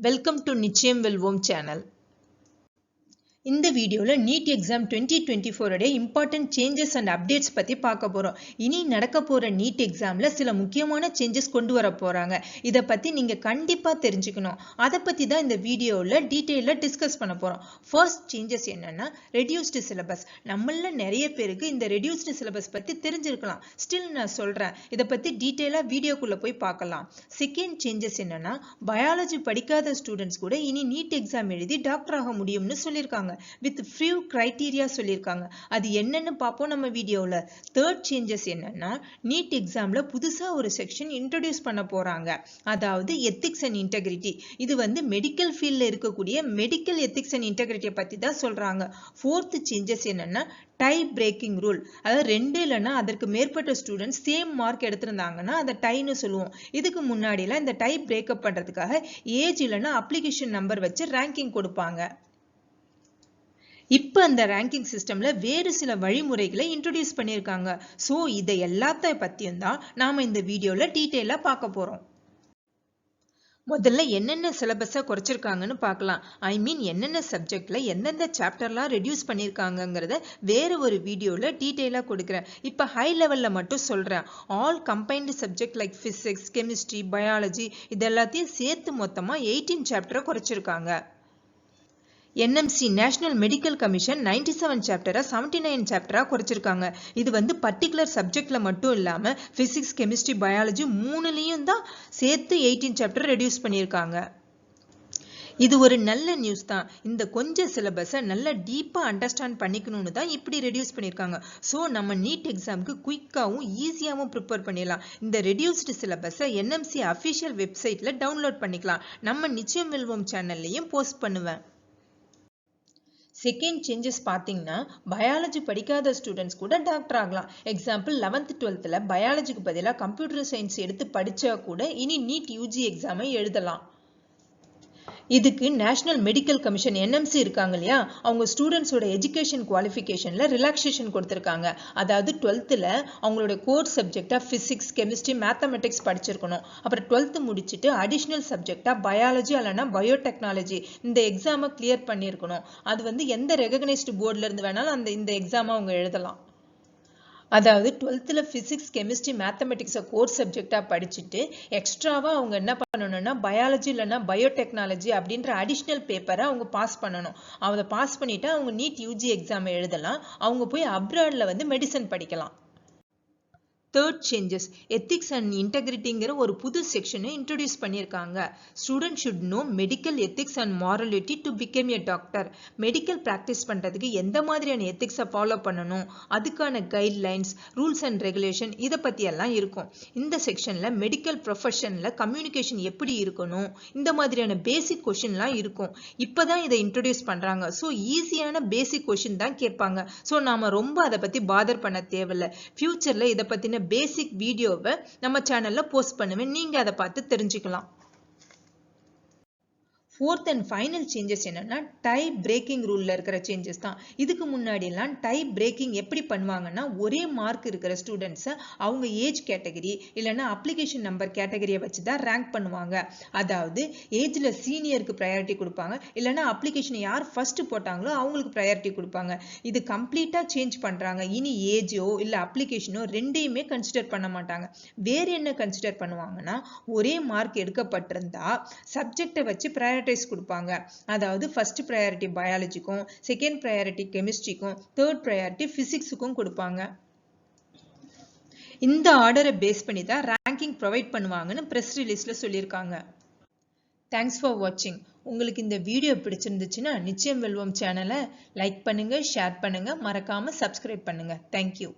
Welcome to Nichayam Velvom channel. இந்த வீடியோல NEET exam 2024 உடைய இம்பார்ட்டன்ட் சேஞ்சஸ் அண்ட் அப்டேட்ஸ் பத்தி பார்க்க போறோம். இனி நடக்க போற நீட் எக்ஸாம்ல சில முக்கியமான சேஞ்சஸ் கொண்டு வர போறாங்க. இத பத்தி நீங்க கண்டிப்பா தெரிஞ்சுக்கணும். அத பத்தி தான் இந்த வீடியோல டீடைலா டிஸ்கஸ் பண்ண போறோம். ஃபர்ஸ்ட் சேஞ்சஸ் என்னன்னா ரெடியூஸ்டு சிலபஸ். நம்மள நிறைய பேருக்கு இந்த ரெடியூஸ்டு சிலபஸ் பத்தி தெரிஞ்சிருக்கலாம். ஸ்டில் நான் சொல்றேன். இத பத்தி டீடைலா வீடியோக்குள்ள போய் பார்க்கலாம். செகண்ட் சேஞ்சஸ் என்னன்னா பயாலஜி படிக்காத ஸ்டூடண்ட்ஸ் கூட இனி நீட் எக்ஸாம் எழுதி டாக்டர் ஆக முடியும்னு சொல்லிருக்காங்க. with few criteria சொல்லிருக்காங்க. அது என்னன்னு பாப்போம் நம்ம வீடியோல. third changes என்னன்னா நீட் எக்ஸாம்ல புதுசா ஒரு செக்ஷன் இன்ட்ரோடியூஸ் பண்ண போறாங்க. அதாவது ethics and integrity. இது வந்து மெடிக்கல் ஃபீல்ட்ல இருக்கக்கூடிய மெடிக்கல் ethics and integrity பத்தி தான் சொல்றாங்க. fourth changes என்னன்னா டை பிரேக்கிங் ரூல். அதாவது ரெண்டு இல்லைன்னா அதற்கு மேற்பட்ட ஸ்டூடெண்ட்ஸ் சேம் மார்க் எடுத்திருந்தாங்கன்னா அதை டைன்னு சொல்லுவோம். இதுக்கு முன்னாடிலாம் இந்த டை பிரேக்கப் பண்றதுக்காக ஏஜ் இல்லைன்னா அப்ளிகேஷன் நம்பர் வச்சு ரேங்கிங் கொடுப்பாங்க. இப்ப அந்த ரேங்கிங் சிஸ்டம்ல வேறு சில வழிமுறைகளை இன்ட்ரோடியூஸ் பண்ணிருக்காங்க. சோ இதை எல்லாத்த பத்தியும் தான் நாம இந்த வீடியோல டீடைலா பார்க்க போறோம். முதல்ல என்னென்ன சிலபஸை குறைச்சிருக்காங்கன்னு பார்க்கலாம். ஐ மீன் என்னென்ன சப்ஜெக்ட்ல எந்தெந்த சாப்டர்லாம் ரெடியூஸ் பண்ணியிருக்காங்கிறத வேற ஒரு வீடியோல டீடைலா கொடுக்குறேன். இப்போ ஹை லெவல்ல மட்டும் சொல்றேன். All combined subject like physics, chemistry, biology இதெல்லாத்தையும் சேர்த்து மொத்தமா 18 சாப்டரை குறைச்சிருக்காங்க. NMC national medical commission 97 சாப்டரா 79 சாப்டரா குறைச்சிருக்காங்க. இது வந்து பர்டிகுலர் சப்ஜெக்ட்ல மட்டும் இல்லாம பிசிக்ஸ், கெமிஸ்ட்ரி, பயாலஜி மூணுலயும் தான் சேர்த்து 18 சாப்டர் ரெடியூஸ் பண்ணியிருக்காங்க. இது ஒரு நல்ல நியூஸ் தான். இந்த கொஞ்சம் சிலபஸை நல்லா டீப்பா அண்டர்ஸ்டாண்ட் பண்ணிக்கணும்னு தான் இப்படி ரெடியூஸ் பண்ணியிருக்காங்க. ஸோ நம்ம நீட் எக்ஸாமுக்கு குயிக்காகவும் ஈஸியாகவும் ப்ரிப்பேர் பண்ணிடலாம். இந்த ரெடியூஸ்டு சிலபஸை NMC அஃபிஷியல் வெப்சைட்ல டவுன்லோட் பண்ணிக்கலாம். நம்ம நிச்சயம் வெல்வோம் சேனல்லையும் போஸ்ட் பண்ணுவேன். செகண்ட் சேஞ்சஸ் பார்த்தீங்கன்னா பயாலஜி படிக்காத ஸ்டூடெண்ட்ஸ் கூட டாக்டர் ஆகலாம். எக்ஸாம்பிள் 11th 12th பயாலஜிக்கு பதிலாக கம்ப்யூட்டர் சயின்ஸ் எடுத்து படிச்சா கூட இனி நீட் யூஜி எக்ஸாமை எழுதலாம். இதுக்கு நேஷனல் மெடிக்கல் கமிஷன் NMC இருக்காங்க இல்லையா, அவங்க ஸ்டூடெண்ட்ஸோட எஜுகேஷன் குவாலிஃபிகேஷன்ல ரிலாக்ஸேஷன் கொடுத்துருக்காங்க. அதாவது 12th அவங்களோட கோர் சப்ஜெக்டா பிசிக்ஸ், கெமிஸ்ட்ரி, மேத்தமெட்டிக்ஸ் படிச்சிருக்கணும். அப்புறம் 12th முடிச்சுட்டு அடிஷனல் சப்ஜெக்டா பயாலஜி அல்லனா பயோடெக்னாலஜி இந்த எக்ஸாமை கிளியர் பண்ணியிருக்கணும். அது வந்து எந்த ரெகக்னைஸ்டு போர்ட்ல இருந்து வேணாலும் இந்த எக்ஸாமை அவங்க எழுதலாம். அதாவது 12th பிசிக்ஸ், கெமிஸ்ட்ரி, மேத்தமெட்டிக்ஸை கோர் சப்ஜெக்டா படிச்சுட்டு எக்ஸ்ட்ராவா அவங்க என்ன பண்ணணும்னா பயாலஜி இல்லைன்னா பயோடெக்னாலஜி அப்படின்ற அடிஷனல் பேப்பரை அவங்க பாஸ் பண்ணணும். அதை பாஸ் பண்ணிட்டு அவங்க நீட் யூஜி எக்ஸாம் எழுதலாம். அவங்க போய் அப்ராட்ல வந்து மெடிசன் படிக்கலாம். தேர்ட் சேஞ்சஸ் எத்திக்ஸ் அண்ட் இன்டெகிரிட்டிங்கிற ஒரு புது செக்ஷனை இன்ட்ரோடியூஸ் பண்ணியிருக்காங்க. Student should know medical ethics and morality to become a doctor. Medical practice பண்ணுறதுக்கு எந்த மாதிரியான எத்திக்ஸை ஃபாலோ பண்ணணும், அதுக்கான கைட்லைன்ஸ், ரூல்ஸ் அண்ட் ரெகுலேஷன் இதை பற்றியெல்லாம் இருக்கும். இந்த செக்ஷனில் மெடிக்கல் ப்ரொஃபஷனில் கம்யூனிகேஷன் எப்படி இருக்கணும் இந்த மாதிரியான பேசிக் கொஷின்லாம் இருக்கும். இப்போ தான் இதை இன்ட்ரோடியூஸ் பண்ணுறாங்க. ஸோ ஈஸியான பேசிக் கொஷின் தான் கேட்பாங்க. ஸோ நாம் ரொம்ப அதை பற்றி பாதர் பண்ண தேவையில்லை. ஃபியூச்சரில் இதை பற்றின பேசிக் வீடியோவை நம்ம சேனல்ல போஸ்ட் பண்ணுவேன். நீங்க அதை பார்த்து தெரிஞ்சுக்கலாம். ஃபோர்த் அண்ட் ஃபைனல் சேஞ்சஸ் என்னன்னா டை பிரேக்கிங் ரூல்ல இருக்கிற சேஞ்சஸ் தான். இதுக்கு முன்னாடி எல்லாம் டை பிரேக்கிங் எப்படி பண்ணுவாங்கன்னா ஒரே மார்க் இருக்கிற ஸ்டூடெண்ட்ஸை அவங்க ஏஜ் கேட்டகரி இல்லைன்னா அப்ளிகேஷன் நம்பர் கேட்டகரியை வச்சு தான் ரேங்க் பண்ணுவாங்க. அதாவது ஏஜ்ல சீனியருக்கு ப்ரையாரிட்டி கொடுப்பாங்க, இல்லைன்னா அப்ளிகேஷனை யார் ஃபர்ஸ்ட் போட்டாங்களோ அவங்களுக்கு ப்ரையாரிட்டி கொடுப்பாங்க. இது கம்ப்ளீட்டா சேஞ்ச் பண்றாங்க. இனி ஏஜோ இல்ல அப்ளிகேஷனோ ரெண்டையுமே கன்சிடர் பண்ண மாட்டாங்க. வேற என்ன கன்சிடர் பண்ணுவாங்கன்னா ஒரே மார்க் எடுக்கப்பட்டிருந்தா சப்ஜெக்டை வச்சு ப்ரையாரிட்டி கொடுப்பாங்க. அதாவது ஃபர்ஸ்ட் ப்ரையாரிட்டி பயாலஜிக்கும், செகண்ட் ப்ரையாரிட்டி கெமிஸ்ட்ரிக்கும், தேர்ட் ப்ரையாரிட்டி பிசிக்ஸுக்கும் கொடுப்பாங்க. இந்த ஆர்டரை பேஸ் பண்ணி தான் ரேங்கிங் ப்ரொவைட் பண்ணுவாங்கன்னு பிரஸ் ரிலீஸ்ல சொல்லியிருக்காங்க. தேங்க்ஸ் ஃபார் வாட்சிங். உங்களுக்கு இந்த வீடியோ பிடிச்சிருந்துச்சுன்னா நிச்சயம் வெல்வோம் சேனலை லைக் பண்ணுங்க, ஷேர் பண்ணுங்க, மறக்காம சப்ஸ்கிரைப் பண்ணுங்க. தேங்க்யூ.